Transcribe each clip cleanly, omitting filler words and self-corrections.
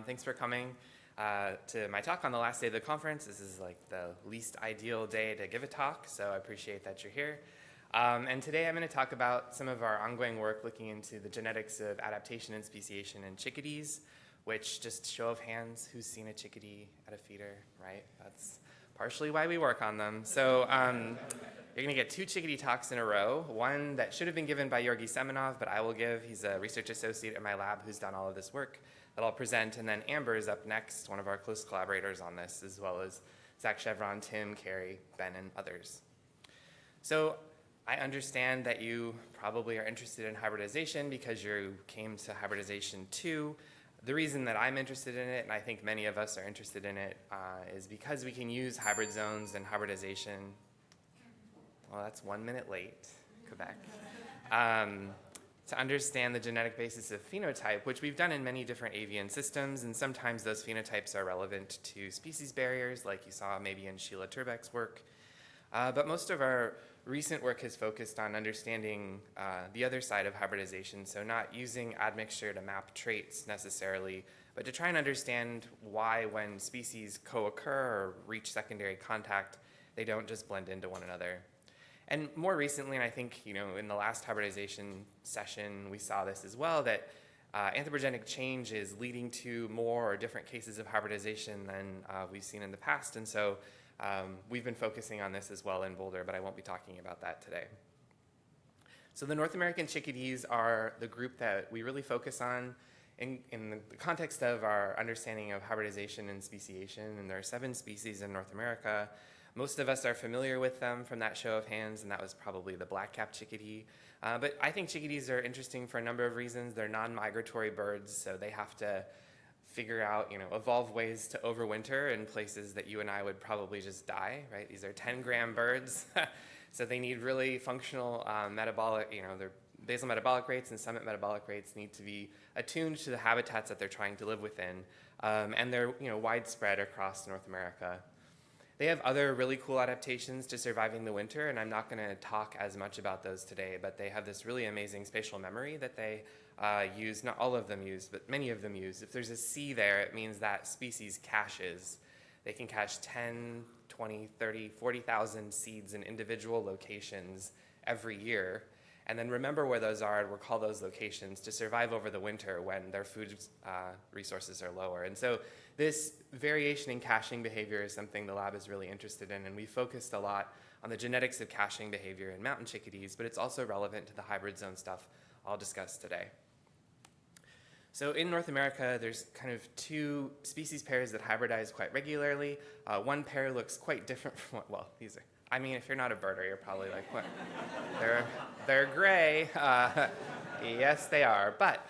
Thanks for coming to my talk on the last day of the conference. This is like the least ideal day to give a talk, so I appreciate that you're here. And today I'm going to talk about some of our ongoing work looking into the genetics of adaptation and speciation in chickadees, which, just show of hands, who's seen a chickadee at a feeder, right? That's partially why we work on them. So you're going to get two chickadee talks in a row, one that should have been given by Georgi Semenov, but I will give. He's a research associate at my lab who's done all of this work that I'll present. And then Amber is up next, one of our close collaborators on this, as well as Zach Chevron, Tim, Carrie, Ben, and others. So I understand that you probably are interested in hybridization because you came to Hybridization II. The reason that I'm interested in it, and I think many of us are interested in it, is because we can use hybrid zones and hybridization. Well, that's 1 minute late, Quebec. To understand the genetic basis of phenotype, which we've done in many different avian systems, and sometimes those phenotypes are relevant to species barriers, like you saw maybe in Sheila Turbeck's work. But most of our recent work has focused on understanding the other side of hybridization, so not using admixture to map traits necessarily, but to try and understand why when species co-occur or reach secondary contact, they don't just blend into one another. And more recently, and I think in the last hybridization session, we saw this as well, that anthropogenic change is leading to more or different cases of hybridization than we've seen in the past. And so we've been focusing on this as well in Boulder, but I won't be talking about that today. So the North American chickadees are the group that we really focus on in the context of our understanding of hybridization and speciation. And there are 7 species in North America. Most of us are familiar with them from that show of hands, and that was probably the black-capped chickadee. But I think chickadees are interesting for a number of reasons. They're non-migratory birds, so they have to figure out, evolve ways to overwinter in places that you and I would probably just die, right? These are 10-gram birds, so they need really functional metabolic, their basal metabolic rates and summit metabolic rates need to be attuned to the habitats that they're trying to live within, and they're widespread across North America. They have other really cool adaptations to surviving the winter, and I'm not going to talk as much about those today, but they have this really amazing spatial memory that they use. Not all of them use, but many of them use. If there's a C there, it means that species caches. They can cache 10, 20, 30, 40,000 seeds in individual locations every year, and then remember where those are and recall those locations to survive over the winter when their food resources are lower. And so this variation in caching behavior is something the lab is really interested in, and we focused a lot on the genetics of caching behavior in mountain chickadees, but it's also relevant to the hybrid zone stuff I'll discuss today. So in North America, there's kind of 2 species pairs that hybridize quite regularly. One pair looks quite different from what, well, these are, I mean, if you're not a birder, you're probably like, what? They're gray. Yes, they are. But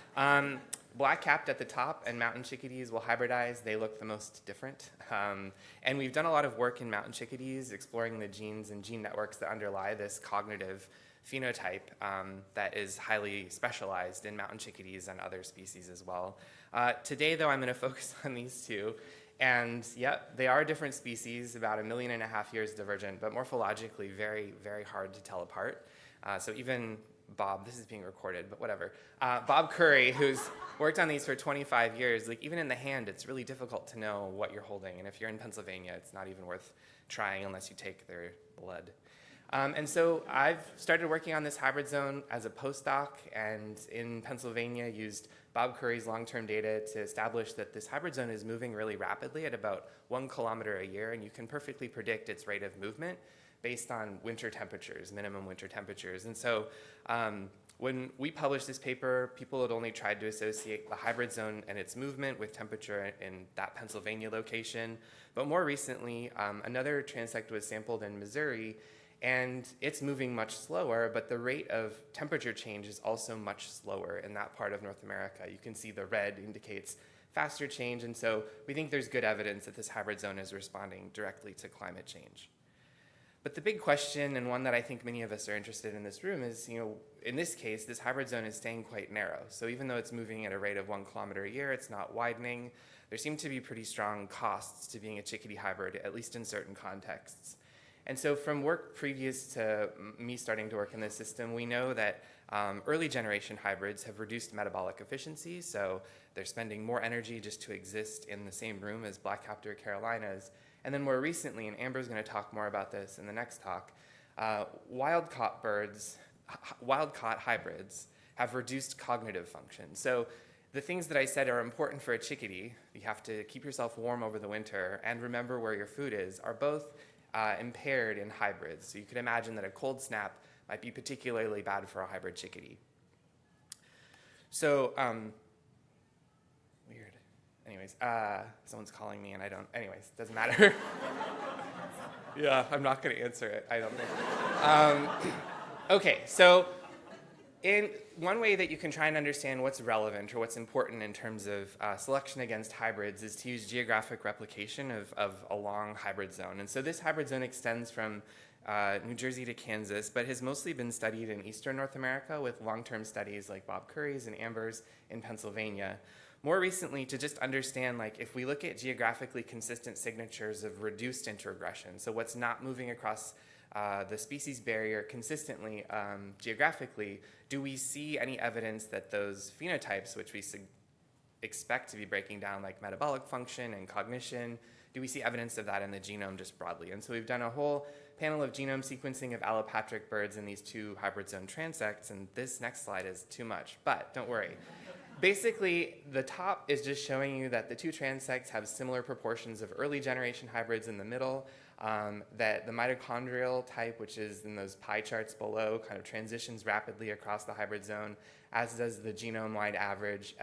black-capped at the top and mountain chickadees will hybridize. They look the most different. And we've done a lot of work in mountain chickadees exploring the genes and gene networks that underlie this cognitive phenotype that is highly specialized in mountain chickadees and other species as well. Today, though, I'm going to focus on these 2. And yep, they are different species, about 1.5 million years divergent, but morphologically very, very hard to tell apart. So even Bob, this is being recorded, but whatever. Bob Curry, who's worked on these for 25 years, like even in the hand, it's really difficult to know what you're holding. And if you're in Pennsylvania, it's not even worth trying unless you take their blood. And so I've started working on this hybrid zone as a postdoc, and in Pennsylvania used Bob Curry's long-term data to establish that this hybrid zone is moving really rapidly at about 1 kilometer a year, and you can perfectly predict its rate of movement based on winter temperatures, minimum winter temperatures. And so when we published this paper, people had only tried to associate the hybrid zone and its movement with temperature in that Pennsylvania location. But more recently, another transect was sampled in Missouri, and it's moving much slower, but the rate of temperature change is also much slower in that part of North America. You can see the red indicates faster change, and so we think there's good evidence that this hybrid zone is responding directly to climate change. But the big question, and one that I think many of us are interested in this room, is, in this case, this hybrid zone is staying quite narrow. So even though it's moving at a rate of 1 kilometer a year, it's not widening. There seem to be pretty strong costs to being a chickadee hybrid, at least in certain contexts. And so from work previous to me starting to work in this system, we know that early generation hybrids have reduced metabolic efficiency, so they're spending more energy just to exist in the same room as black-capped or Carolinas. And then more recently, and Amber's going to talk more about this in the next talk, wild-caught hybrids have reduced cognitive function. So the things that I said are important for a chickadee, you have to keep yourself warm over the winter and remember where your food is, are both impaired in hybrids. So you could imagine that a cold snap might be particularly bad for a hybrid chickadee. So, weird. Anyways, someone's calling me and I don't, anyways, doesn't matter. Yeah, I'm not going to answer it, I don't think. Okay, so in one way that you can try and understand what's relevant or what's important in terms of selection against hybrids is to use geographic replication of a long hybrid zone. And so this hybrid zone extends from New Jersey to Kansas, but has mostly been studied in eastern North America with long-term studies like Bob Curry's and Amber's in Pennsylvania. More recently, to just understand, like, if we look at geographically consistent signatures of reduced introgression, so what's not moving across the species barrier consistently geographically, do we see any evidence that those phenotypes, which we expect to be breaking down like metabolic function and cognition, do we see evidence of that in the genome just broadly? And so we've done a whole panel of genome sequencing of allopatric birds in these two hybrid zone transects, and this next slide is too much, but don't worry. Basically, the top is just showing you that the two transects have similar proportions of early generation hybrids in the middle, that the mitochondrial type, which is in those pie charts below, kind of transitions rapidly across the hybrid zone, as does the genome-wide average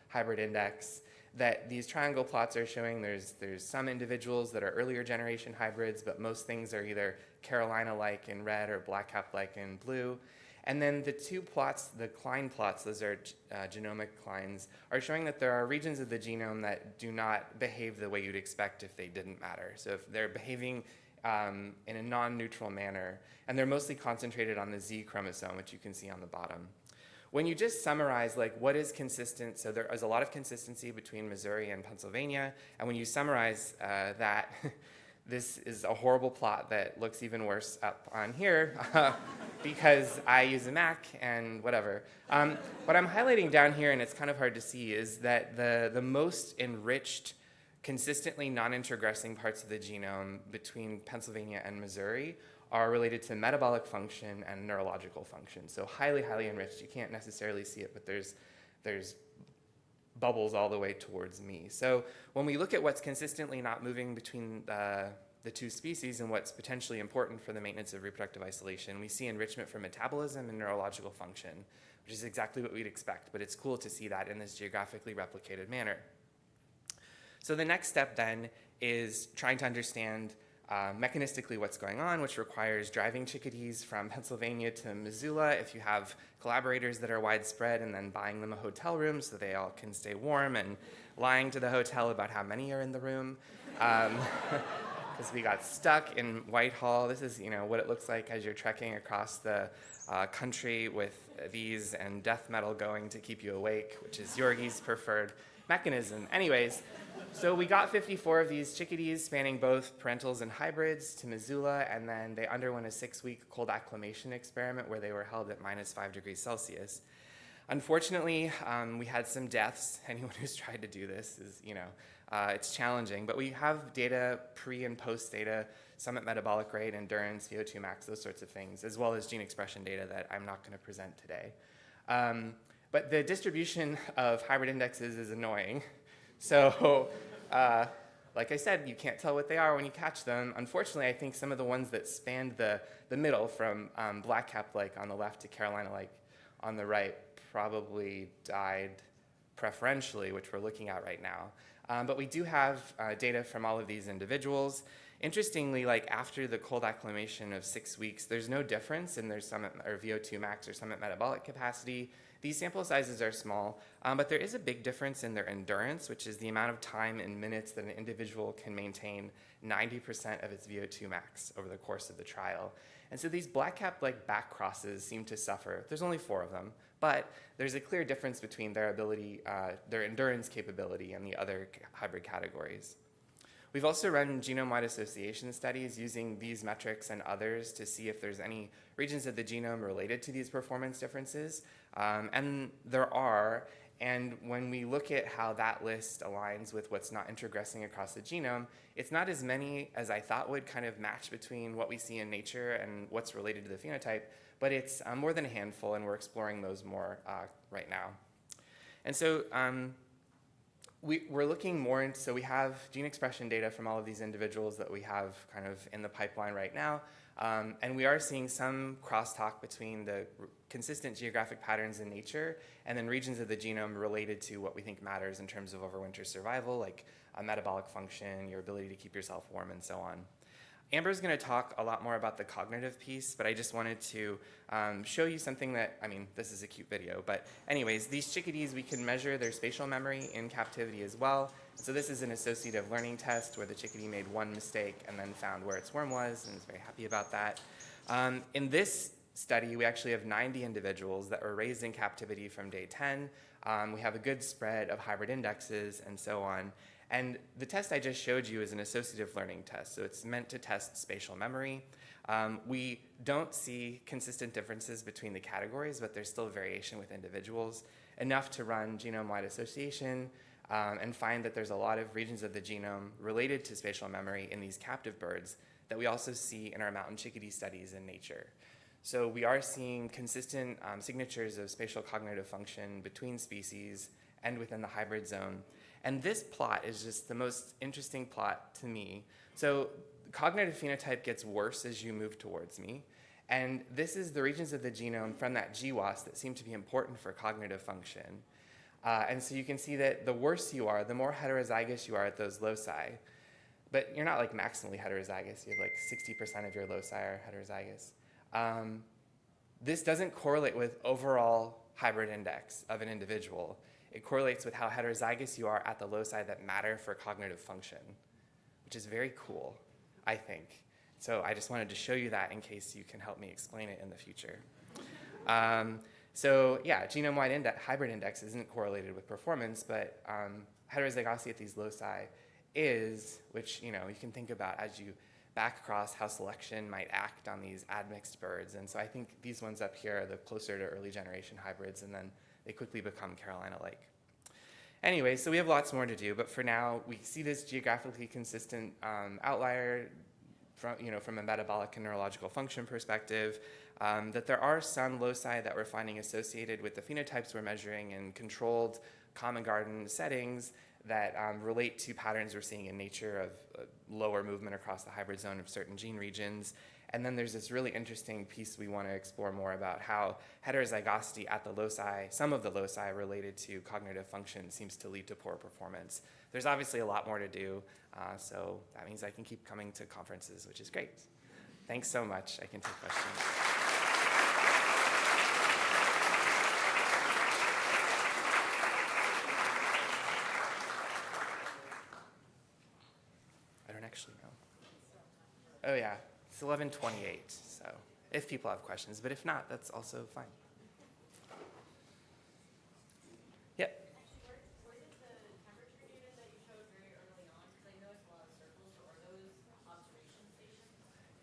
hybrid index, that these triangle plots are showing there's some individuals that are earlier generation hybrids, but most things are either Carolina-like in red or black-cap-like in blue. And then the two plots, the Klein plots, those are genomic Kleins, are showing that there are regions of the genome that do not behave the way you'd expect if they didn't matter. So if they're behaving in a non-neutral manner, and they're mostly concentrated on the Z chromosome, which you can see on the bottom. When you just summarize like what is consistent, so there is a lot of consistency between Missouri and Pennsylvania, and when you summarize that, this is a horrible plot that looks even worse up on here because I use a Mac and whatever. What I'm highlighting down here, and it's kind of hard to see, is that the most enriched, consistently non-introgressing parts of the genome between Pennsylvania and Missouri are related to metabolic function and neurological function. So highly, highly enriched. You can't necessarily see it, but there's bubbles all the way towards me. So when we look at what's consistently not moving between the two species and what's potentially important for the maintenance of reproductive isolation, we see enrichment for metabolism and neurological function, which is exactly what we'd expect, but it's cool to see that in this geographically replicated manner. So the next step then is trying to understand mechanistically what's going on, which requires driving chickadees from Pennsylvania to Missoula if you have collaborators that are widespread, and then buying them a hotel room so they all can stay warm, and lying to the hotel about how many are in the room. Because we got stuck in Whitehall. This is what it looks like as you're trekking across the country with these and death metal going to keep you awake, which is Yorgi's preferred mechanism. Anyways, so we got 54 of these chickadees spanning both parentals and hybrids to Missoula, and then they underwent a 6-week cold acclimation experiment where they were held at -5°C. Unfortunately, we had some deaths. Anyone who's tried to do this is, it's challenging, but we have data, pre and post data, summit metabolic rate, endurance, VO2 max, those sorts of things, as well as gene expression data that I'm not going to present today. But the distribution of hybrid indexes is annoying. So, like I said, you can't tell what they are when you catch them. Unfortunately, I think some of the ones that spanned the middle from black-cap-like on the left to Carolina-like on the right probably died preferentially, which we're looking at right now. But we do have data from all of these individuals. Interestingly, like after the cold acclimation of 6 weeks, there's no difference in their summit or VO2 max or summit metabolic capacity. These sample sizes are small, but there is a big difference in their endurance, which is the amount of time in minutes that an individual can maintain 90% of its VO2 max over the course of the trial. And so these black-cap-like back crosses seem to suffer. There's only 4 of them, but there's a clear difference between their ability, their endurance capability and the other hybrid categories. We've also run genome-wide association studies using these metrics and others to see if there's any regions of the genome related to these performance differences. And there are. And when we look at how that list aligns with what's not introgressing across the genome, it's not as many as I thought would kind of match between what we see in nature and what's related to the phenotype, but it's more than a handful, and we're exploring those more right now. And so we're looking more into, so we have gene expression data from all of these individuals that we have kind of in the pipeline right now. And we are seeing some crosstalk between the consistent geographic patterns in nature and then regions of the genome related to what we think matters in terms of overwinter survival, like metabolic function, your ability to keep yourself warm, and so on. Amber's going to talk a lot more about the cognitive piece, but I just wanted to show you something that, I mean, this is a cute video, but anyways, these chickadees, we can measure their spatial memory in captivity as well. So this is an associative learning test where the chickadee made one mistake and then found where its worm was and is very happy about that. In this study, we actually have 90 individuals that were raised in captivity from day 10. We have a good spread of hybrid indexes and so on. And the test I just showed you is an associative learning test, so it's meant to test spatial memory. We don't see consistent differences between the categories, but there's still variation with individuals, enough to run genome-wide association and find that there's a lot of regions of the genome related to spatial memory in these captive birds that we also see in our mountain chickadee studies in nature. So we are seeing consistent signatures of spatial cognitive function between species and within the hybrid zone. And this plot is just the most interesting plot to me. So cognitive phenotype gets worse as you move towards me. And this is the regions of the genome from that GWAS that seem to be important for cognitive function. And so you can see that the worse you are, the more heterozygous you are at those loci. But you're not like maximally heterozygous. You have like 60% of your loci are heterozygous. This doesn't correlate with overall hybrid index of an individual. It correlates with how heterozygous you are at the loci that matter for cognitive function, which is very cool, I think. So I just wanted to show you that in case you can help me explain it in the future. So yeah, genome-wide hybrid index isn't correlated with performance, but heterozygosity at these loci is, which you can think about as you back across how selection might act on these admixed birds. And so I think these ones up here are the closer to early generation hybrids, and then they quickly become Carolina-like. Anyway, so we have lots more to do, but for now, we see this geographically consistent outlier from a metabolic and neurological function perspective, that there are some loci that we're finding associated with the phenotypes we're measuring in controlled common garden settings that relate to patterns we're seeing in nature of lower movement across the hybrid zone of certain gene regions. And then there's this really interesting piece we want to explore more about how heterozygosity at the loci, some of the loci related to cognitive function, seems to lead to poor performance. There's obviously a lot more to do, so that means I can keep coming to conferences, which is great. Thanks so much. I can take questions. I don't actually know. Oh yeah. It's 11:28, so if people have questions, but if not, that's also fine. Yep. Actually, where did the temperature data that you showed very early on? Because I noticed a lot of circles. So are those observation stations?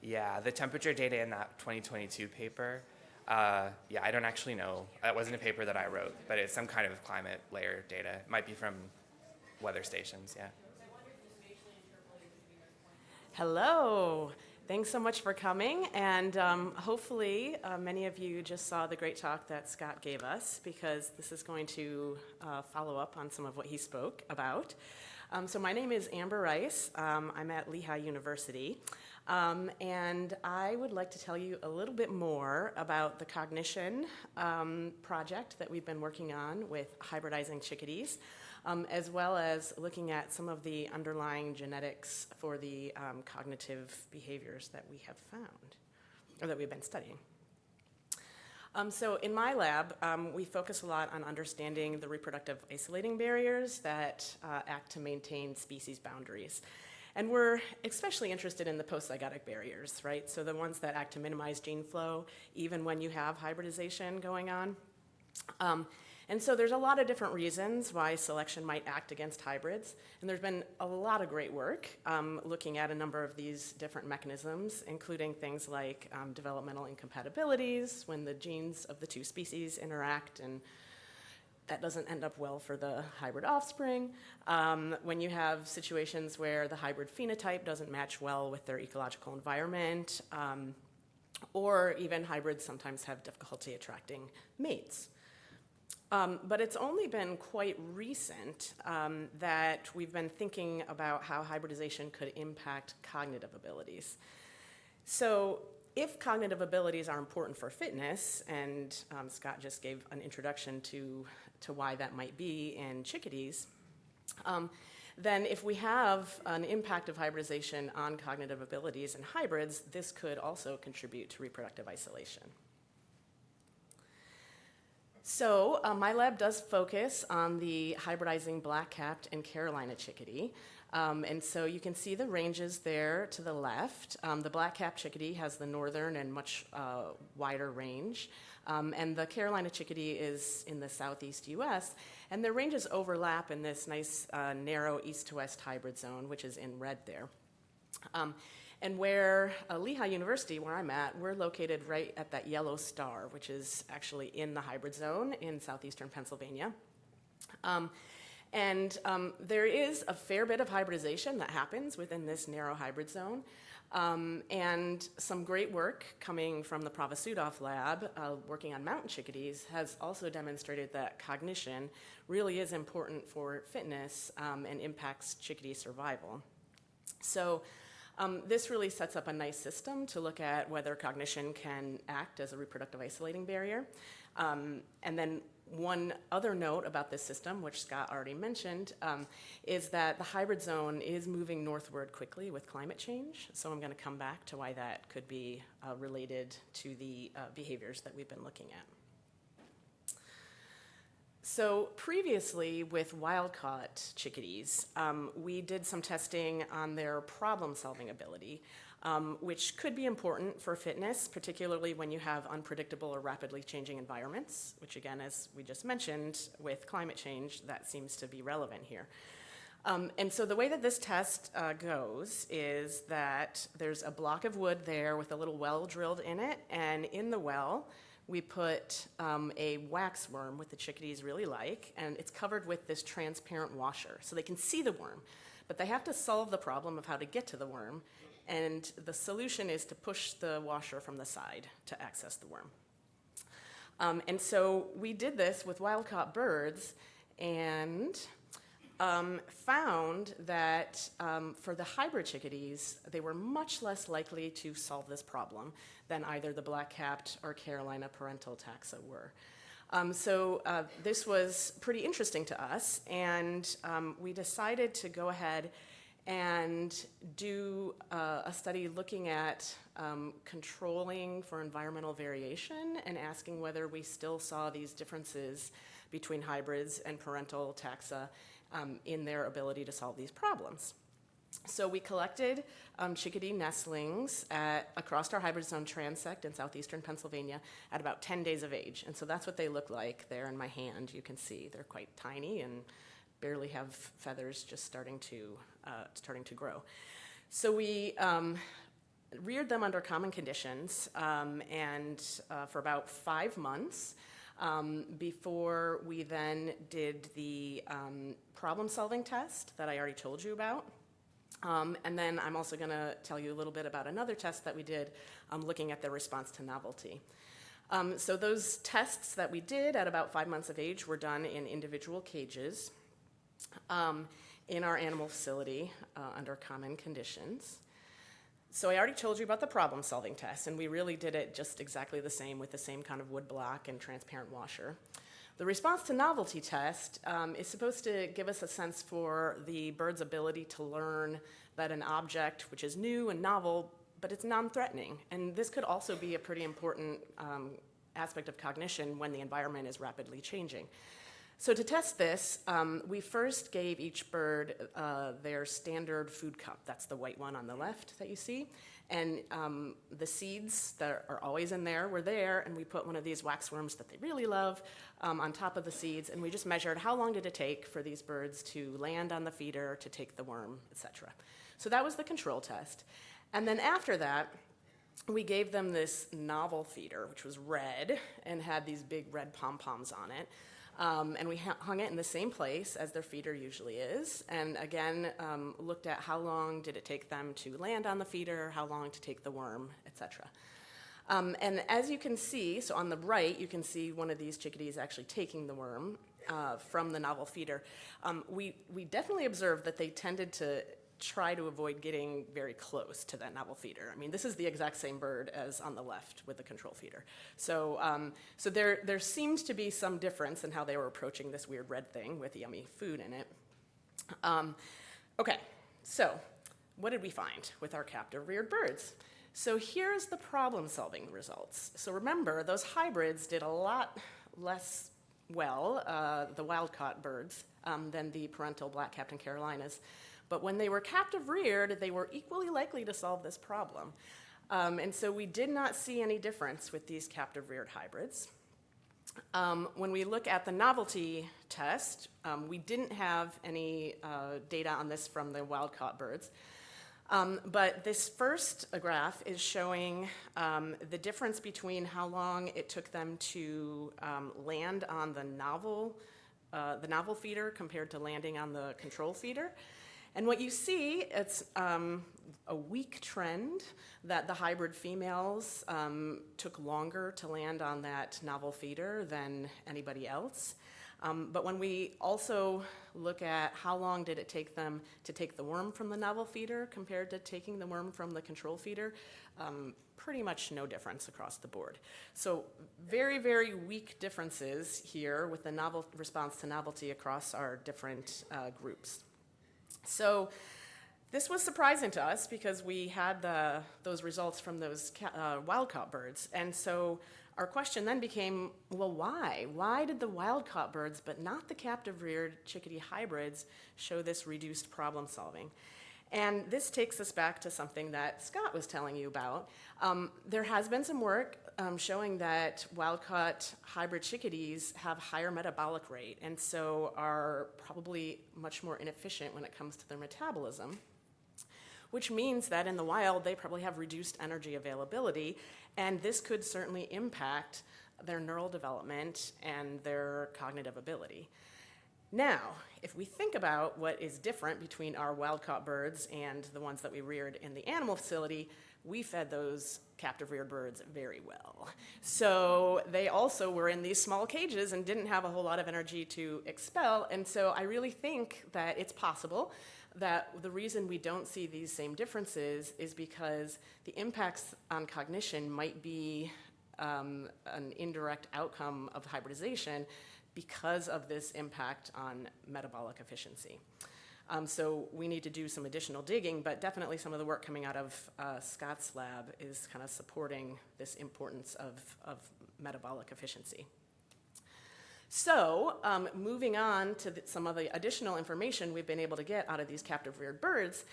Yeah, the temperature data in that 2022 paper, yeah, I don't actually know. That wasn't a paper that I wrote, but it's some kind of climate layer data. It might be from weather stations, yeah. I wonder if you spatially interpolated between those points. Hello. Thanks so much for coming, and hopefully many of you just saw the great talk that Scott gave us, because this is going to follow up on some of what he spoke about. So my name is Amber Rice. I'm at Lehigh University, and I would like to tell you a little bit more about the cognition project that we've been working on with hybridizing chickadees, as well as looking at some of the underlying genetics for the cognitive behaviors that we have found, or that we've been studying. So in my lab, we focus a lot on understanding the reproductive isolating barriers that act to maintain species boundaries. And we're especially interested in the postzygotic barriers, right? So the ones that act to minimize gene flow, even when you have hybridization going on. And so there's a lot of different reasons why selection might act against hybrids. And there's been a lot of great work looking at a number of these different mechanisms, including things like developmental incompatibilities, when the genes of the two species interact and that doesn't end up well for the hybrid offspring. When you have situations where the hybrid phenotype doesn't match well with their ecological environment, or even hybrids sometimes have difficulty attracting mates. But it's only been quite recent that we've been thinking about how hybridization could impact cognitive abilities. So if cognitive abilities are important for fitness, and Scott just gave an introduction to why that might be in chickadees, then if we have an impact of hybridization on cognitive abilities in hybrids, this could also contribute to reproductive isolation. So my lab does focus on the hybridizing black-capped and Carolina chickadee. And so you can see the ranges there to the left. The black-capped chickadee has the northern and much wider range. And the Carolina chickadee is in the southeast US. And their ranges overlap in this nice narrow east to west hybrid zone, which is in red there. And where Lehigh University, where I'm at, we're located right at that yellow star, which is actually in the hybrid zone in southeastern Pennsylvania. There is a fair bit of hybridization that happens within this narrow hybrid zone. And some great work coming from the Pravasudov lab, working on mountain chickadees, has also demonstrated that cognition really is important for fitness and impacts chickadee survival. So this really sets up a nice system to look at whether cognition can act as a reproductive isolating barrier. And then one other note about this system, which Scott already mentioned, is that the hybrid zone is moving northward quickly with climate change. So I'm going to come back to why that could be related to the behaviors that we've been looking at. So previously with wild-caught chickadees, we did some testing on their problem-solving ability, which could be important for fitness, particularly when you have unpredictable or rapidly changing environments, which again, as we just mentioned, with climate change, that seems to be relevant here. And so the way that this test goes is that there's a block of wood there with a little well drilled in it, and in the well, we put a wax worm, what the chickadees really like, and it's covered with this transparent washer. So they can see the worm, but they have to solve the problem of how to get to the worm, and the solution is to push the washer from the side to access the worm. And so we did this with wild-caught birds and found that for the hybrid chickadees, they were much less likely to solve this problem than either the black-capped or Carolina parental taxa were. So this was pretty interesting to us, and we decided to go ahead and do a study looking at controlling for environmental variation and asking whether we still saw these differences between hybrids and parental taxa in their ability to solve these problems. So we collected chickadee nestlings across our hybrid zone transect in southeastern Pennsylvania at about 10 days of age. And so that's what they look like there in my hand. You can see they're quite tiny and barely have feathers, just starting to grow. So we reared them under common conditions and for about 5 months before we then did the problem-solving test that I already told you about. And then I'm also going to tell you a little bit about another test that we did looking at their response to novelty. So those tests that we did at about 5 months of age were done in individual cages in our animal facility under common conditions. So I already told you about the problem-solving test, and we really did it just exactly the same with the same kind of wood block and transparent washer. The response to novelty test is supposed to give us a sense for the bird's ability to learn that an object which is new and novel, but it's non-threatening. And this could also be a pretty important aspect of cognition when the environment is rapidly changing. So to test this, we first gave each bird their standard food cup. That's the white one on the left that you see. And the seeds that are always in there were there, and we put one of these waxworms that they really love on top of the seeds, and we just measured how long did it take for these birds to land on the feeder, to take the worm, etc. So that was the control test. And then after that, we gave them this novel feeder, which was red and had these big red pom-poms on it. And we hung it in the same place as their feeder usually is. And again, looked at how long did it take them to land on the feeder, how long to take the worm, etc. And as you can see, so on the right, you can see one of these chickadees actually taking the worm from the novel feeder. We definitely observed that they tended to try to avoid getting very close to that novel feeder. I mean, this is the exact same bird as on the left with the control feeder. So, so there seems to be some difference in how they were approaching this weird red thing with yummy food in it. Okay, so what did we find with our captive reared birds? So here's the problem-solving results. So remember, those hybrids did a lot less well, the wild-caught birds, than the parental black-capped and Carolinas. But when they were captive reared, they were equally likely to solve this problem. And so we did not see any difference with these captive reared hybrids. When we look at the novelty test, we didn't have any data on this from the wild-caught birds. But this first graph is showing the difference between how long it took them to land on the novel feeder compared to landing on the control feeder. And what you see, it's a weak trend that the hybrid females took longer to land on that novel feeder than anybody else. But when we also look at how long did it take them to take the worm from the novel feeder compared to taking the worm from the control feeder, pretty much no difference across the board. So very, very weak differences here with the novel response to novelty across our different groups. So this was surprising to us because we had those results from those wild-caught birds. And so our question then became, well, why? Why did the wild-caught birds, but not the captive-reared chickadee hybrids, show this reduced problem solving? And this takes us back to something that Scott was telling you about. There has been some work showing that wild-caught hybrid chickadees have higher metabolic rate and so are probably much more inefficient when it comes to their metabolism, which means that in the wild they probably have reduced energy availability, and this could certainly impact their neural development and their cognitive ability. Now, if we think about what is different between our wild-caught birds and the ones that we reared in the animal facility, we fed those captive-reared birds very well. So they also were in these small cages and didn't have a whole lot of energy to expel, and so I really think that it's possible that the reason we don't see these same differences is because the impacts on cognition might be an indirect outcome of hybridization because of this impact on metabolic efficiency. So we need to do some additional digging, but definitely some of the work coming out of Scott's lab is kind of supporting this importance of metabolic efficiency. So moving on to some of the additional information we've been able to get out of these captive reared birds,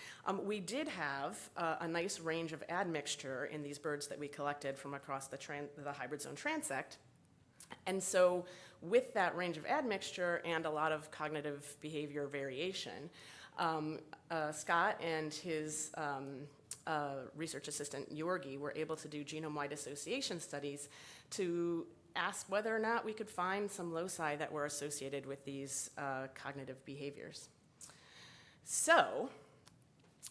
we did have a nice range of admixture in these birds that we collected from across the hybrid zone transect. And so with that range of admixture and a lot of cognitive behavior variation, Scott and his research assistant, Yorgi, were able to do genome-wide association studies to ask whether or not we could find some loci that were associated with these cognitive behaviors. So,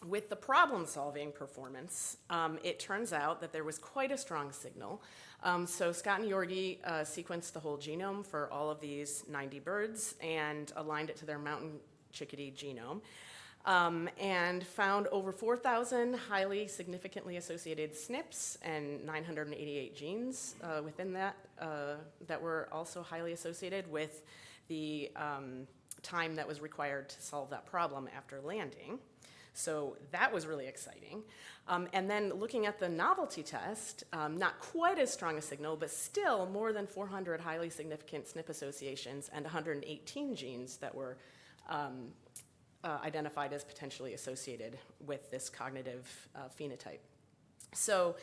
with the problem-solving performance, it turns out that there was quite a strong signal. So Scott and Yorgi sequenced the whole genome for all of these 90 birds and aligned it to their mountain chickadee genome, and found over 4,000 highly significantly associated SNPs and 988 genes within that that were also highly associated with the time that was required to solve that problem after landing. So that was really exciting. And then looking at the novelty test, not quite as strong a signal, but still more than 400 highly significant SNP associations and 118 genes that were identified as potentially associated with this cognitive phenotype. So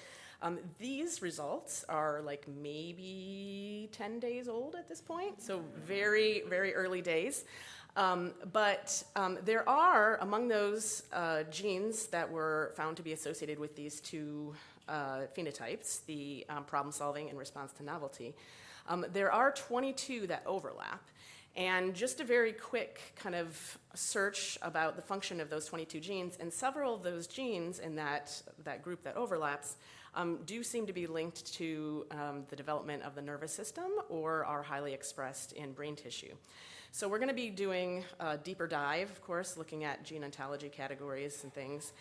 these results are like maybe 10 days old at this point, so very, very early days. But there are, among those genes that were found to be associated with these two phenotypes, the problem solving and response to novelty, there are 22 that overlap. And just a very quick kind of search about the function of those 22 genes, and several of those genes in that group that overlaps do seem to be linked to the development of the nervous system or are highly expressed in brain tissue. So we're going to be doing a deeper dive, of course, looking at gene ontology categories and things,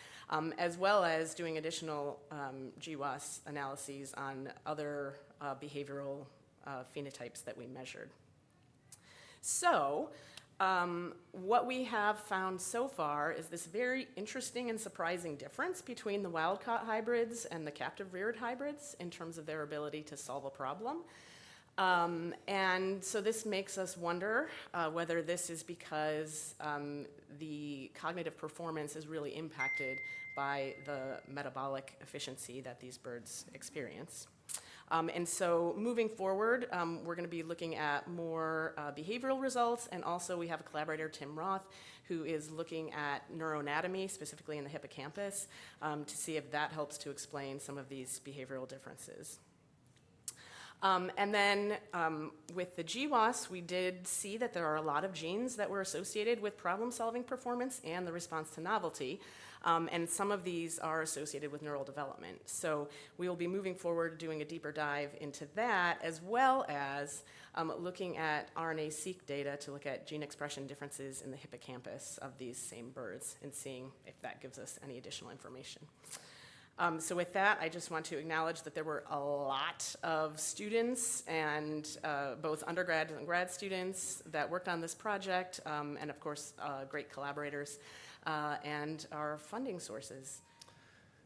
as well as doing additional GWAS analyses on other behavioral phenotypes that we measured. So what we have found so far is this very interesting and surprising difference between the wild-caught hybrids and the captive-reared hybrids in terms of their ability to solve a problem. And so this makes us wonder whether this is because the cognitive performance is really impacted by the metabolic efficiency that these birds experience. And so moving forward, we're going to be looking at more behavioral results, and also we have a collaborator, Tim Roth, who is looking at neuroanatomy, specifically in the hippocampus, to see if that helps to explain some of these behavioral differences. And then with the GWAS, we did see that there are a lot of genes that were associated with problem-solving performance and the response to novelty. And some of these are associated with neural development. So we will be moving forward, doing a deeper dive into that, as well as looking at RNA-seq data to look at gene expression differences in the hippocampus of these same birds and seeing if that gives us any additional information. So with that, I just want to acknowledge that there were a lot of students and both undergrad and grad students that worked on this project, and of course, great collaborators and our funding sources.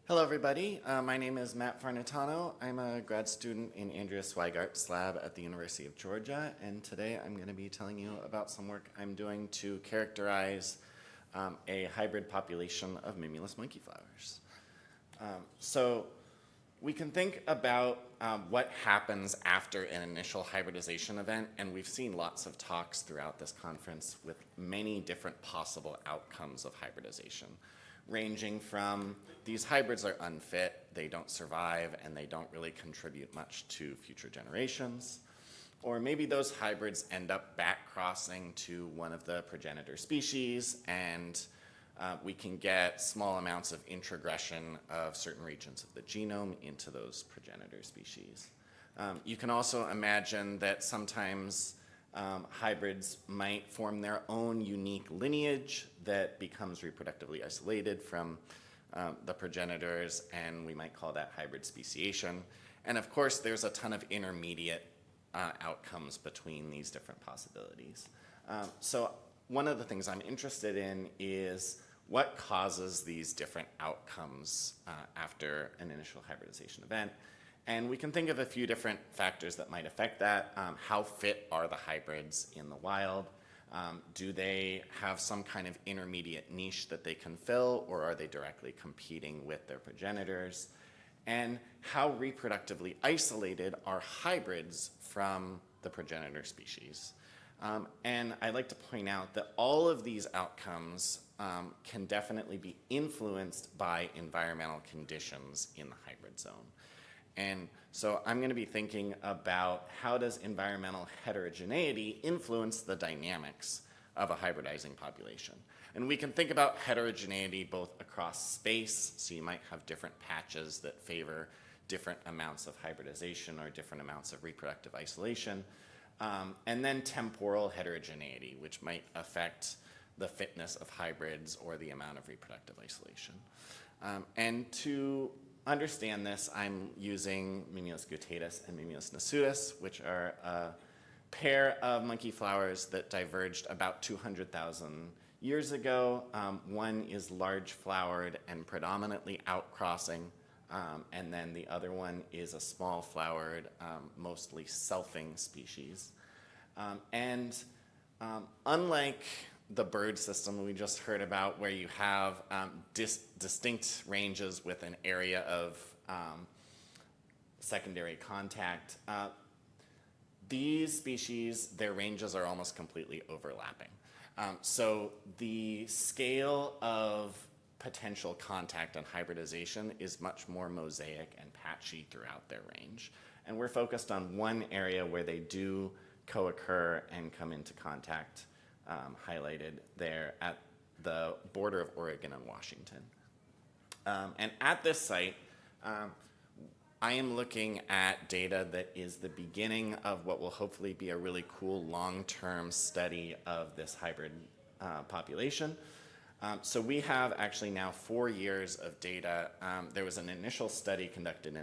Hello, everybody. My name is Matt Farnitano. I'm a grad student in Andrea Sweigart's lab at the University of Georgia, and today I'm going to be telling you about some work I'm doing to characterize a hybrid population of mimulus monkey flowers. So we can think about what happens after an initial hybridization event, and we've seen lots of talks throughout this conference with many different possible outcomes of hybridization, ranging from these hybrids are unfit, they don't survive, and they don't really contribute much to future generations. Or maybe those hybrids end up back-crossing to one of the progenitor species, and we can get small amounts of introgression of certain regions of the genome into those progenitor species. You can also imagine that sometimes hybrids might form their own unique lineage that becomes reproductively isolated from the progenitors, and we might call that hybrid speciation. And of course, there's a ton of intermediate outcomes between these different possibilities. So one of the things I'm interested in is what causes these different outcomes after an initial hybridization event. And we can think of a few different factors that might affect that. How fit are the hybrids in the wild? Do they have some kind of intermediate niche that they can fill, or are they directly competing with their progenitors? And how reproductively isolated are hybrids from the progenitor species? And I'd like to point out that all of these outcomes can definitely be influenced by environmental conditions in the hybrid zone. And so I'm going to be thinking about how does environmental heterogeneity influence the dynamics of a hybridizing population. And we can think about heterogeneity both across space, so you might have different patches that favor different amounts of hybridization or different amounts of reproductive isolation, and then temporal heterogeneity, which might affect the fitness of hybrids or the amount of reproductive isolation. And to understand this, I'm using Mimulus guttatus and Mimulus nasutus, which are a pair of monkey flowers that diverged about 200,000 years ago. One is large flowered and predominantly outcrossing, and then the other one is a small flowered, mostly selfing species. Unlike the bird system we just heard about, where you have distinct ranges with an area of secondary contact, these species, their ranges are almost completely overlapping. So the scale of potential contact and hybridization is much more mosaic and patchy throughout their range. And we're focused on one area where they do co-occur and come into contact, highlighted there at the border of Oregon and Washington. And at this site, I am looking at data that is the beginning of what will hopefully be a really cool long-term study of this hybrid population. So we have actually now 4 years of data. There was an initial study conducted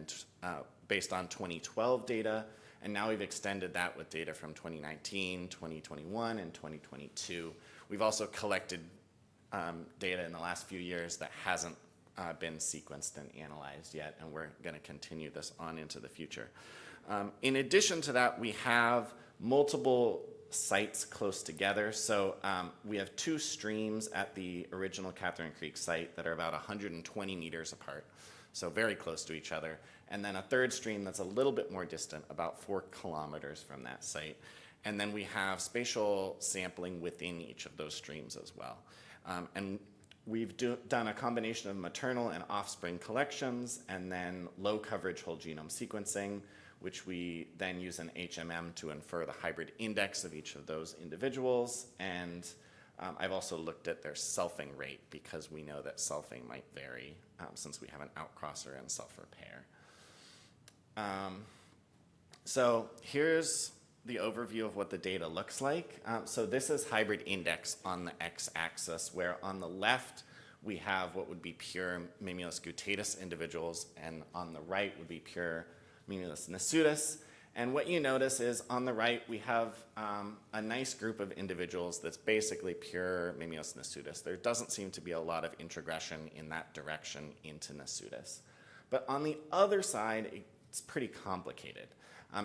based on 2012 data, and now we've extended that with data from 2019, 2021, and 2022. We've also collected data in the last few years that hasn't been sequenced and analyzed yet, and we're going to continue this on into the future. In addition to that, we have multiple sites close together. So we have 2 streams at the original Catherine Creek site that are about 120 meters apart, so very close to each other. And then a third stream that's a little bit more distant, about 4 kilometers from that site. And then we have spatial sampling within each of those streams as well. And we've done a combination of maternal and offspring collections, and then low coverage whole genome sequencing, which we then use an HMM to infer the hybrid index of each of those individuals. And I've also looked at their selfing rate, because we know that selfing might vary since we have an outcrosser and selfer pair. So here's the overview of what the data looks like. So this is hybrid index on the x-axis, where on the left we have what would be pure Mimulus guttatus individuals, and on the right would be pure Mimulus nasutus. And what you notice is on the right we have a nice group of individuals that's basically pure Mimulus nasutus. There doesn't seem to be a lot of introgression in that direction into nasutus. But on the other side, it's pretty complicated.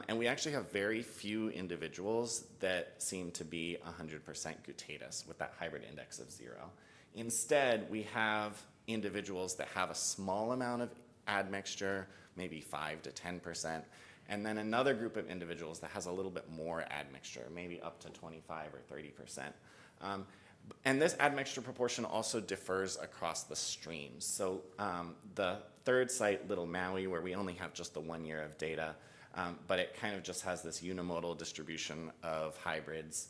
And we actually have very few individuals that seem to be 100% guttatus with that hybrid index of 0. Instead, we have individuals that have a small amount of admixture, maybe 5 to 10%, and then another group of individuals that has a little bit more admixture, maybe up to 25 or 30%. And this admixture proportion also differs across the streams. So the third site, Little Maui, where we only have just the 1 year of data, but it kind of just has this unimodal distribution of hybrids.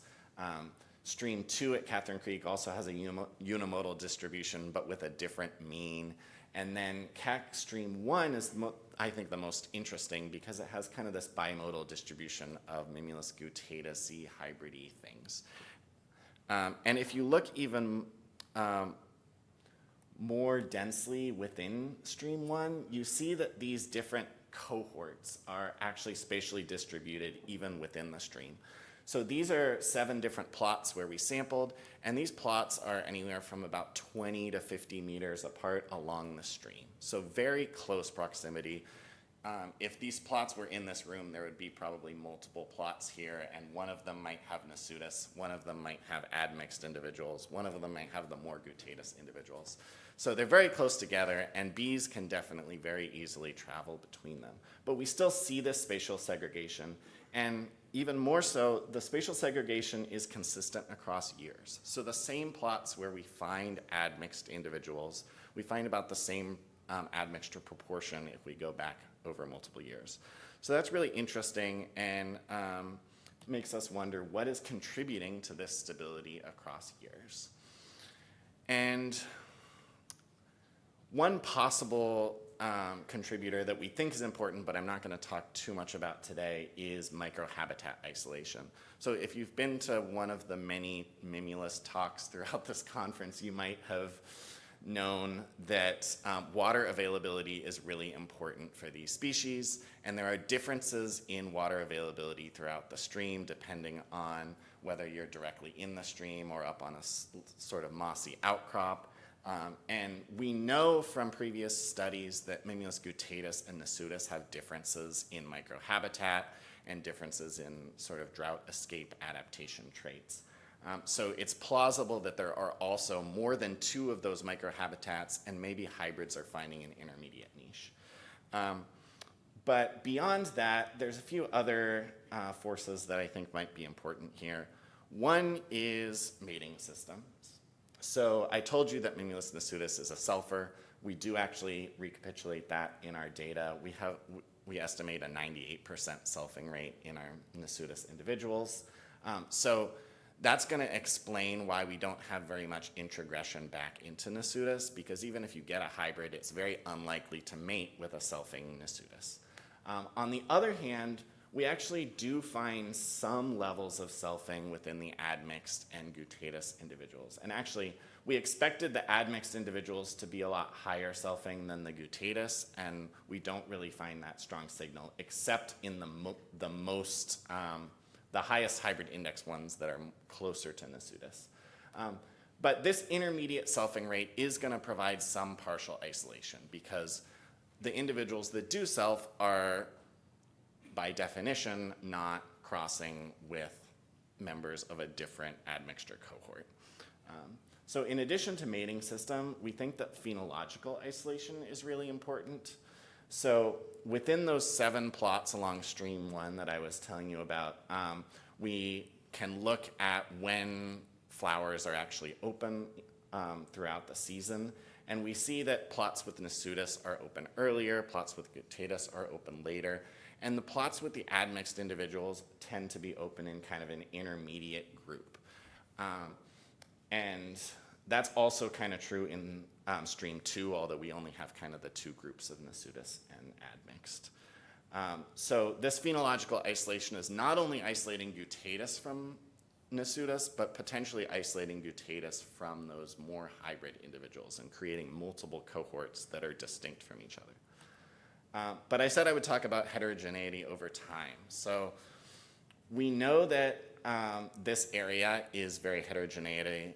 Stream 2 at Catherine Creek also has a unimodal distribution, but with a different mean. And then CAC Stream 1 is, I think, the most interesting, because it has kind of this bimodal distribution of Mimulus guttatus-y hybridy things. And if you look even more densely within Stream 1, you see that these different cohorts are actually spatially distributed even within the stream. So these are 7 different plots where we sampled, and these plots are anywhere from about 20 to 50 meters apart along the stream. So very close proximity. If these plots were in this room, there would be probably multiple plots here, and one of them might have nasutus, one of them might have admixed individuals, one of them might have the more guttatus individuals. So they're very close together, and bees can definitely very easily travel between them. But we still see this spatial segregation, and even more so, the spatial segregation is consistent across years. So the same plots where we find admixed individuals, we find about the same admixture proportion if we go back over multiple years. So that's really interesting, and makes us wonder what is contributing to this stability across years. And one possible contributor that we think is important, but I'm not going to talk too much about today, is microhabitat isolation. So if you've been to one of the many Mimulus talks throughout this conference, you might have known that water availability is really important for these species, and there are differences in water availability throughout the stream depending on whether you're directly in the stream or up on a sort of mossy outcrop. And we know from previous studies that Mimulus guttatus and Nasutus have differences in microhabitat and differences in sort of drought escape adaptation traits. So it's plausible that there are also more than 2 of those microhabitats, and maybe hybrids are finding an intermediate niche. But beyond that, there's a few other forces that I think might be important here. One is mating systems. So I told you that Mimulus nasutus is a sulfur. We do actually recapitulate that in our data. We estimate a 98% selfing rate in our nasutus individuals. So that's going to explain why we don't have very much introgression back into nasutus, because even if you get a hybrid, it's very unlikely to mate with a selfing nasutus. On the other hand, we actually do find some levels of selfing within the admixed and guttatus individuals. And actually, we expected the admixed individuals to be a lot higher selfing than the guttatus, and we don't really find that strong signal, except in the highest hybrid index ones that are closer to nasutus. But this intermediate selfing rate is going to provide some partial isolation, because the individuals that do self are, by definition, not crossing with members of a different admixture cohort. So in addition to mating system, we think that phenological isolation is really important. So within those 7 plots along stream 1 that I was telling you about, we can look at when flowers are actually open throughout the season. And we see that plots with nasutus are open earlier, plots with guttatus are open later, and the plots with the admixed individuals tend to be open in kind of an intermediate group. And that's also kind of true in stream 2, although we only have kind of the 2 groups of nasutus and admixed. So this phenological isolation is not only isolating guttatus from nasutus, but potentially isolating guttatus from those more hybrid individuals and creating multiple cohorts that are distinct from each other. But I said I would talk about heterogeneity over time. So we know that this area is very heterogeneous.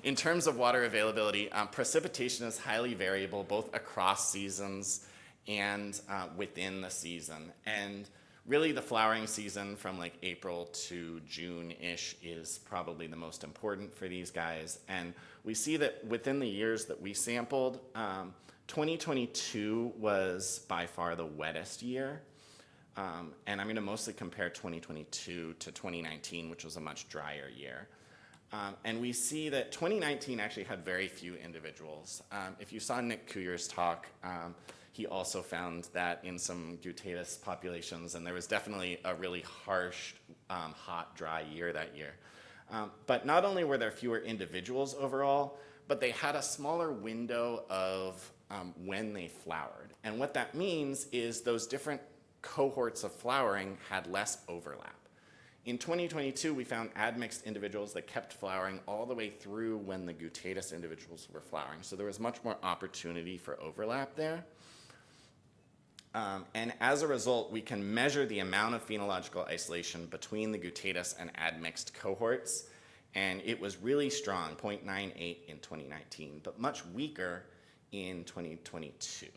In terms of water availability, precipitation is highly variable both across seasons and within the season. And really the flowering season from like April to June-ish is probably the most important for these guys. And we see that within the years that we sampled, 2022 was by far the wettest year. And I'm going to mostly compare 2022 to 2019, which was a much drier year. And we see that 2019 actually had very few individuals. If you saw Nick Kuyer's talk, he also found that in some guttatus populations, and there was definitely a really harsh, hot, dry year that year. But not only were there fewer individuals overall, but they had a smaller window of when they flowered. And what that means is those different cohorts of flowering had less overlap. In 2022, we found admixed individuals that kept flowering all the way through when the guttatus individuals were flowering. So there was much more opportunity for overlap there. And as a result, we can measure the amount of phenological isolation between the guttatus and admixed cohorts. And it was really strong, 0.98 in 2019, but much weaker in 2022.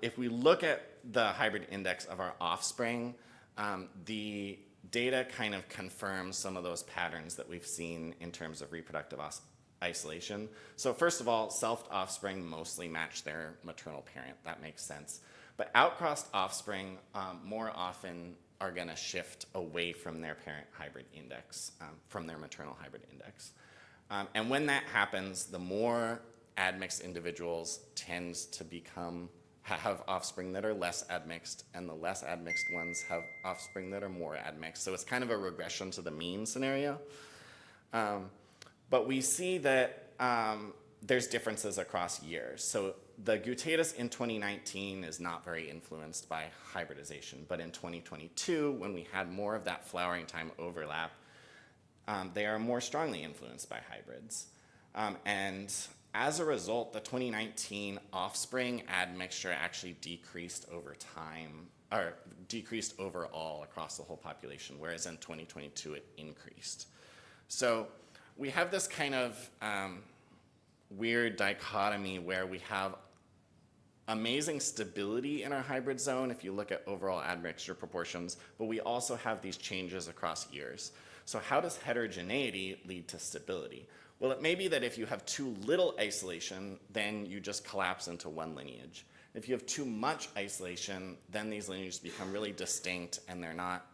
If we look at the hybrid index of our offspring, the data kind of confirms some of those patterns that we've seen in terms of reproductive isolation. So first of all, selfed offspring mostly match their maternal parent. That makes sense. But outcrossed offspring more often are going to shift away from their parent hybrid index, from their maternal hybrid index. And when that happens, the more admixed individuals tend to have offspring that are less admixed, and the less admixed ones have offspring that are more admixed. So it's kind of a regression to the mean scenario. But we see that there's differences across years. So the guttatus in 2019 is not very influenced by hybridization, but in 2022, when we had more of that flowering time overlap, they are more strongly influenced by hybrids. And As a result, the 2019 offspring admixture actually decreased over time, or decreased overall across the whole population, whereas in 2022 it increased. So we have this kind of weird dichotomy where we have amazing stability in our hybrid zone if you look at overall admixture proportions, but we also have these changes across years. So how does heterogeneity lead to stability? Well, it may be that if you have too little isolation, then you just collapse into one lineage. If you have too much isolation, then these lineages become really distinct and they're not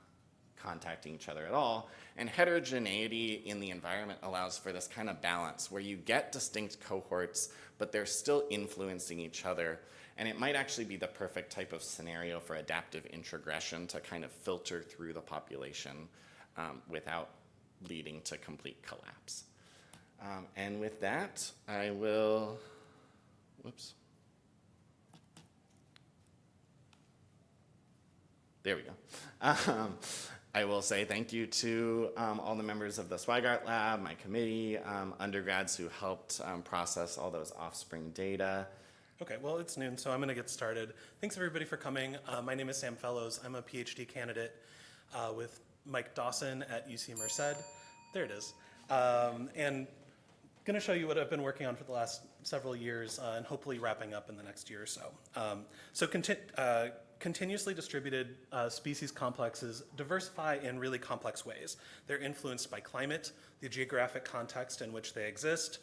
contacting each other at all. And heterogeneity in the environment allows for this kind of balance where you get distinct cohorts, but they're still influencing each other. And it might actually be the perfect type of scenario for adaptive introgression to kind of filter through the population without leading to complete collapse. And with that, I will, whoops. There we go. I will say thank you to all the members of the Zweigart Lab, my committee, undergrads who helped process all those offspring data. Okay, well, it's noon, so I'm going to get started. Thanks, everybody, for coming. My name is Sam Fellows. I'm a PhD candidate with Mike Dawson at UC Merced. There it is. And going to show you what I've been working on for the last several years and hopefully wrapping up in the next year or so. Continuously distributed species complexes diversify in really complex ways. They're influenced by climate, the geographic context in which they exist,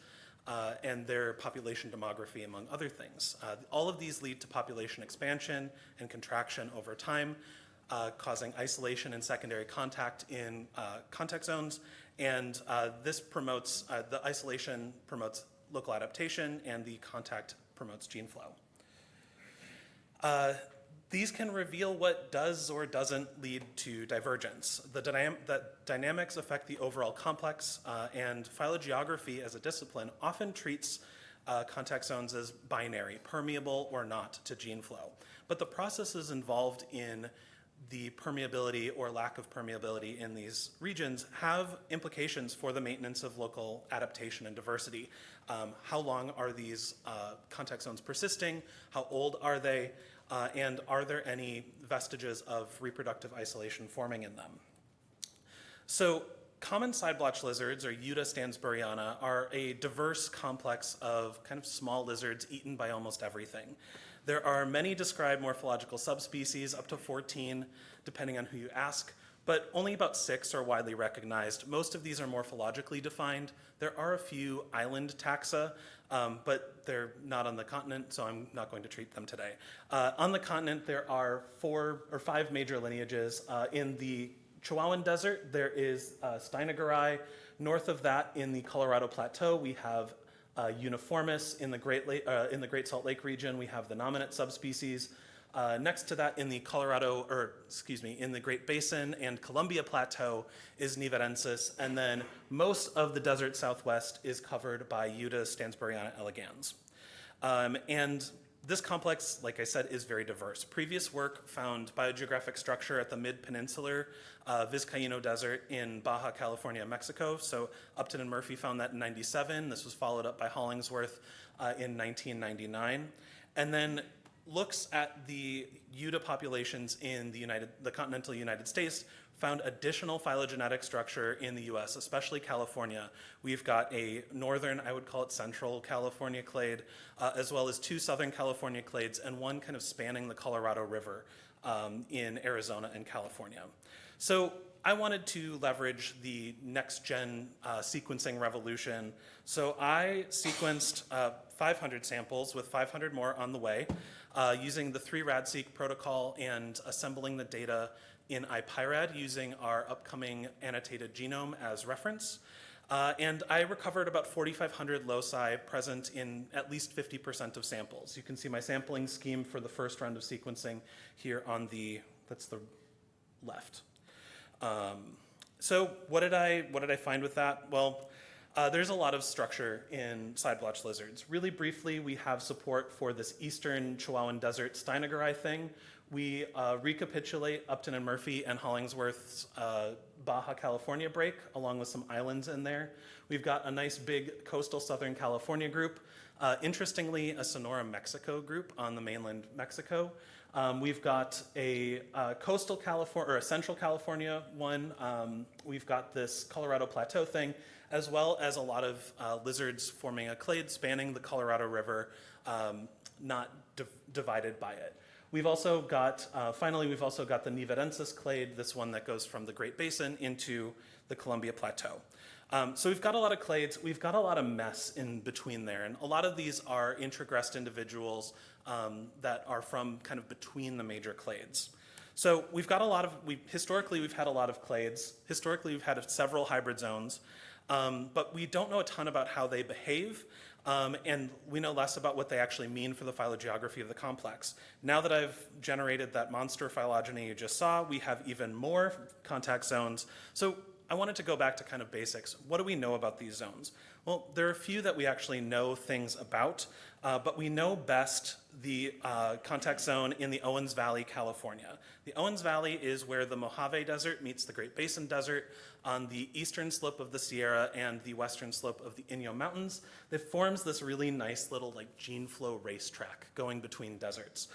and their population demography, among other things. All of these lead to population expansion and contraction over time, causing isolation and secondary contact in contact zones, and this promotes, the isolation promotes local adaptation, and the contact promotes gene flow. These can reveal what does or doesn't lead to divergence. The dynamics affect the overall complex, and phylogeography as a discipline often treats contact zones as binary, permeable or not to gene flow. But the processes involved in the permeability or lack of permeability in these regions have implications for the maintenance of local adaptation and diversity. How long are these contact zones persisting? How old are they? And are there any vestiges of reproductive isolation forming in them? So common side-blotch lizards, or Euta stansburiana, are a diverse complex of kind of small lizards eaten by almost everything. There are many described morphological subspecies, up to 14, depending on who you ask, but only about 6 are widely recognized. Most of these are morphologically defined. There are a few island taxa, but they're not on the continent, so I'm not going to treat them today. On the continent, there are 4 or 5 major lineages. In the Chihuahuan Desert, there is Steinogarai. North of that, in the Colorado Plateau, we have uniformis. In the Great Salt Lake region, we have the nominate subspecies. Next to that, in the in the Great Basin and Columbia Plateau is Nivarensis, and then most of the desert southwest is covered by Euta stansburiana elegans. And this complex, like I said, is very diverse. Previous work found biogeographic structure at the mid-peninsular Vizcaíno Desert in Baja California, Mexico. So Upton and Murphy found that in '97. This was followed up by Hollingsworth in 1999. And then looks at the Euta populations in the continental United States found additional phylogenetic structure in the US, especially California. We've got a northern, I would call it central California clade, as well as 2 southern California clades and 1 kind of spanning the Colorado River in Arizona and California. So I wanted to leverage the next-gen sequencing revolution. So I sequenced 500 samples with 500 more on the way using the 3-RADseq protocol and assembling the data in iPyrad using our upcoming annotated genome as reference. And I recovered about 4,500 loci present in at least 50% of samples. You can see my sampling scheme for the first round of sequencing here on that's the left. So what did I find with that? Well, there's a lot of structure in side-blotch lizards. Really briefly, we have support for this eastern Chihuahuan Desert Steinogarai thing. We recapitulate Upton and Murphy and Hollingsworth's Baja California break, along with some islands in there. We've got a nice big coastal Southern California group. Interestingly, a Sonora, Mexico group on the mainland Mexico. We've got a coastal California, or a central California one. We've got this Colorado Plateau thing, as well as a lot of lizards forming a clade spanning the Colorado River, not divided by it. We've also got, finally, we've also got the Niverensis clade, this one that goes from the Great Basin into the Columbia Plateau. So we've got a lot of clades, we've got a lot of mess in between there, and a lot of these are intragressed individuals that are from kind of between the major clades. So we've got a lot of, historically we've had a lot of clades, historically we've had several hybrid zones, but we don't know a ton about how they behave, and we know less about what they actually mean for the phylogeography of the complex. Now that I've generated that monster phylogeny you just saw, we have even more contact zones. So I wanted to go back to kind of basics. What do we know about these zones? Well, there are a few that we actually know things about, but we know best the contact zone in the Owens Valley, California. The Owens Valley is where the Mojave Desert meets the Great Basin Desert on the eastern slope of the Sierra and the western slope of the Inyo Mountains. That forms this really nice little like gene flow racetrack going between deserts.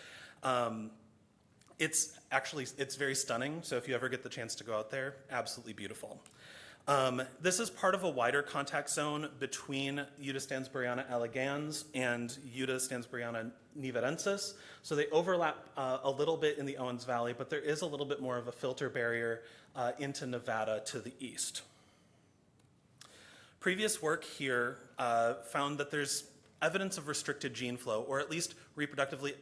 It's very stunning, so if you ever get the chance to go out there, absolutely beautiful. This is part of a wider contact zone between Euta stansburiana elegans and Euta stansburiana niverensis. So they overlap a little bit in the Owens Valley, but there is a little bit more of a filter barrier into Nevada to the east. Previous work here found that there's evidence of restricted gene flow, or at least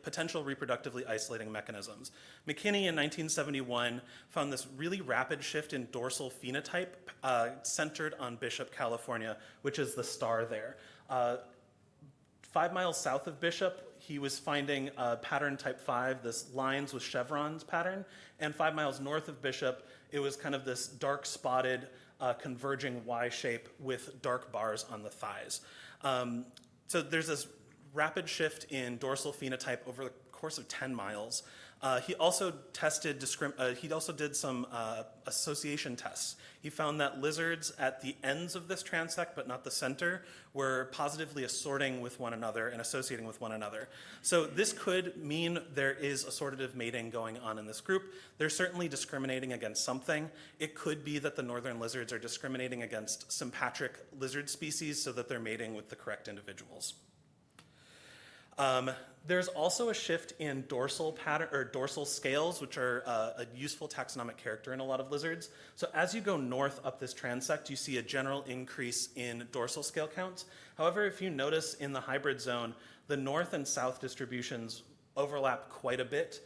potential reproductively isolating mechanisms. McKinney in 1971 found this really rapid shift in dorsal phenotype centered on Bishop, California, which is the star there. 5 miles south of Bishop, he was finding pattern type 5, this lines with chevrons pattern, and 5 miles north of Bishop, it was kind of this dark spotted converging Y shape with dark bars on the thighs. So there's this rapid shift in dorsal phenotype over the course of 10 miles. He also did some association tests. He found that lizards at the ends of this transect, but not the center, were positively assorting with one another and associating with one another. So this could mean there is assortative mating going on in this group. They're certainly discriminating against something. It could be that the northern lizards are discriminating against sympatric lizard species so that they're mating with the correct individuals. There's also a shift in dorsal pattern or dorsal scales, which are a useful taxonomic character in a lot of lizards. So as you go north up this transect, you see a general increase in dorsal scale counts. However, if you notice in the hybrid zone, the north and south distributions overlap quite a bit.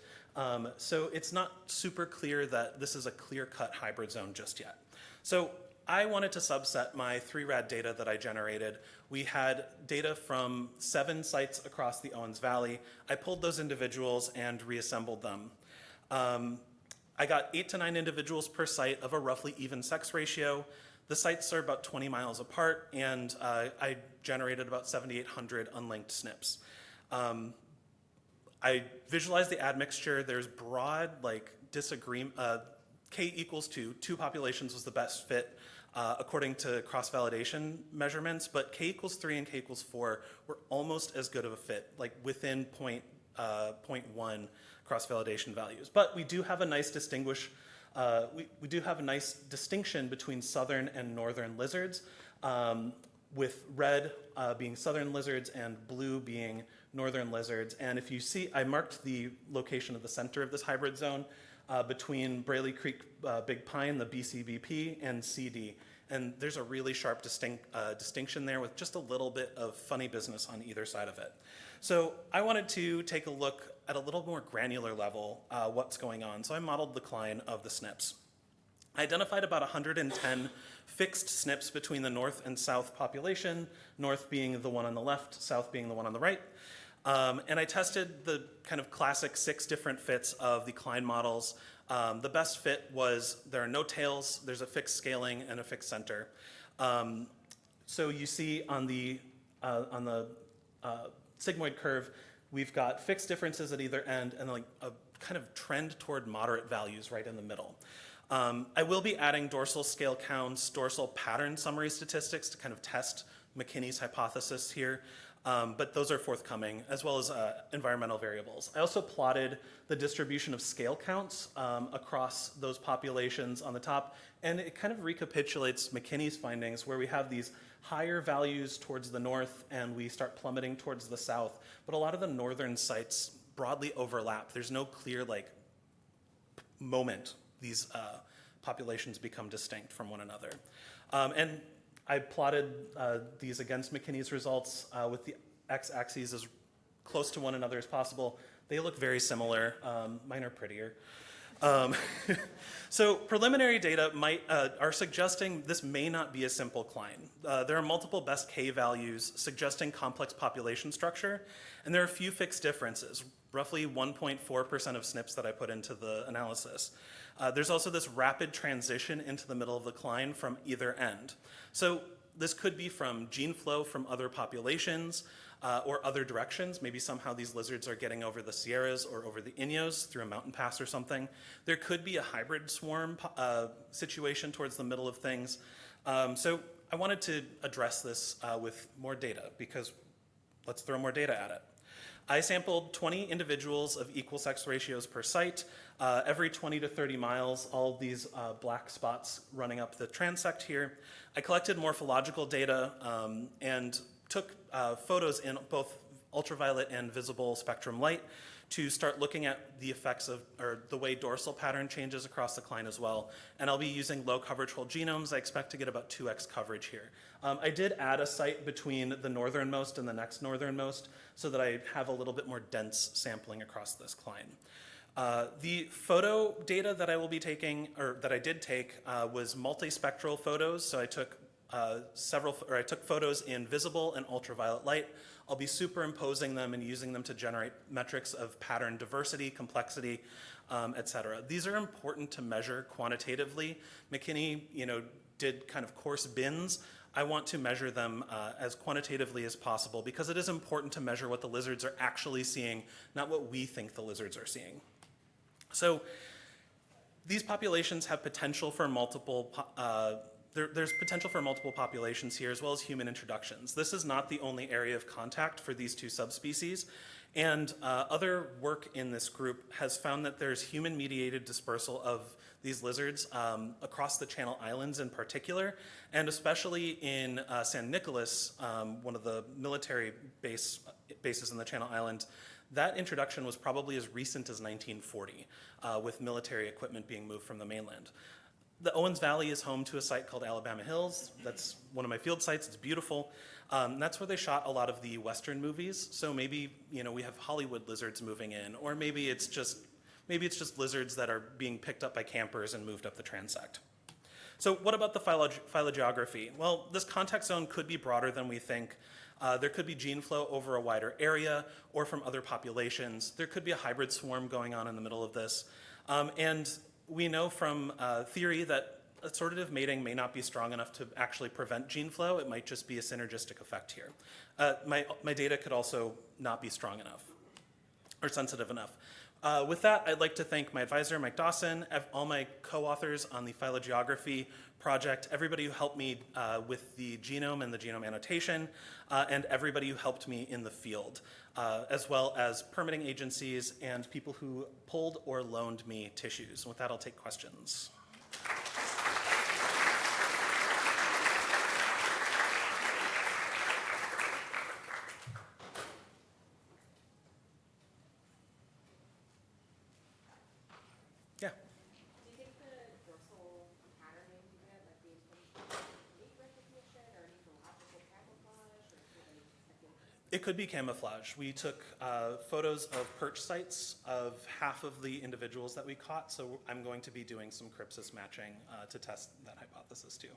So it's not super clear that this is a clear-cut hybrid zone just yet. So I wanted to subset my 3RAD data that I generated. We had data from 7 sites across the Owens Valley. I pulled those individuals and reassembled them. I got 8 to 9 individuals per site of a roughly even sex ratio. The sites are about 20 miles apart, and I generated about 7,800 unlinked SNPs. I visualized the admixture. There's broad disagreement. K equals 2 populations was the best fit according to cross-validation measurements, but K equals 3 and K equals 4 were almost as good of a fit, like within 0.1 cross-validation values. But we do have a nice we do have a nice distinction between southern and northern lizards, with red being southern lizards and blue being northern lizards. And if you see, I marked the location of the center of this hybrid zone between Braley Creek Big Pine, the BCBP, and CD. And there's a really sharp distinction there with just a little bit of funny business on either side of it. So I wanted to take a look at a little more granular level what's going on. So I modeled the decline of the SNPs. I identified about 110 fixed SNPs between the north and south population, north being the one on the left, south being the one on the right. And I tested the kind of classic 6 different fits of the Klein models. The best fit was there are no tails, there's a fixed scaling, and a fixed center. So you see on the sigmoid curve, we've got fixed differences at either end and like a kind of trend toward moderate values right in the middle. I will be adding dorsal scale counts, dorsal pattern summary statistics to kind of test McKinney's hypothesis here. but those are forthcoming, as well as environmental variables. I also plotted the distribution of scale counts across those populations on the top, and it kind of recapitulates McKinney's findings, where we have these higher values towards the north, and we start plummeting towards the south. But a lot of the northern sites broadly overlap. There's no clear moment these populations become distinct from one another. And I plotted these against McKinney's results with the x-axes as close to one another as possible. They look very similar. Mine are prettier. So preliminary data are suggesting this may not be a simple cline. There are multiple best K values suggesting complex population structure, and there are a few fixed differences, roughly 1.4% of SNPs that I put into the analysis. There's also this rapid transition into the middle of the cline from either end. So this could be from gene flow from other populations or other directions. Maybe somehow these lizards are getting over the Sierras or over the Inos through a mountain pass or something. There could be a hybrid swarm situation towards the middle of things. So I wanted to address this with more data, because let's throw more data at it. I sampled 20 individuals of equal sex ratios per site, every 20 to 30 miles, all of these black spots running up the transect here. I collected morphological data and took photos in both ultraviolet and visible spectrum light to start looking at the effects of, or the way dorsal pattern changes across the cline as well. And I'll be using low coverage whole genomes. I expect to get about 2x coverage here. I did add a site between the northernmost and the next northernmost so that I have a little bit more dense sampling across this cline. The photo data that I will be taking, or that I did take, was multispectral photos. So I took I took photos in visible and ultraviolet light. I'll be superimposing them and using them to generate metrics of pattern diversity, complexity, et cetera. These are important to measure quantitatively. McKinney, did kind of coarse bins. I want to measure them as quantitatively as possible, because it is important to measure what the lizards are actually seeing, not what we think the lizards are seeing. So these populations have potential for multiple there's potential for multiple populations here, as well as human introductions. This is not the only area of contact for these two subspecies, and other work in this group has found that there's human-mediated dispersal of these lizards across the Channel Islands in particular, and especially in San Nicolas, one of the military bases in the Channel Islands. That introduction was probably as recent as 1940, with military equipment being moved from the mainland. The Owens Valley is home to a site called Alabama Hills. That's one of my field sites. It's beautiful. That's where they shot a lot of the Western movies. So maybe we have Hollywood lizards moving in, or maybe it's just lizards that are being picked up by campers and moved up the transect. So what about the phylogeography? Well, this contact zone could be broader than we think. There could be gene flow over a wider area or from other populations. There could be a hybrid swarm going on in the middle of this. And we know from theory that assortative mating may not be strong enough to actually prevent gene flow. It might just be a synergistic effect here. My data could also not be strong enough or sensitive enough. With that, I'd like to thank my advisor, Mike Dawson, all my co-authors on the phylogeography project, everybody who helped me with the genome and the genome annotation, and everybody who helped me in the field, as well as permitting agencies and people who pulled or loaned me tissues. And with that, I'll take questions. Yeah. Do you think the dorsal patterning you get might be mate recognition or an ecological camouflage, or It could be camouflage. We took photos of perch sites of half of the individuals that we caught, so I'm going to be doing some crypsis matching to test that hypothesis too.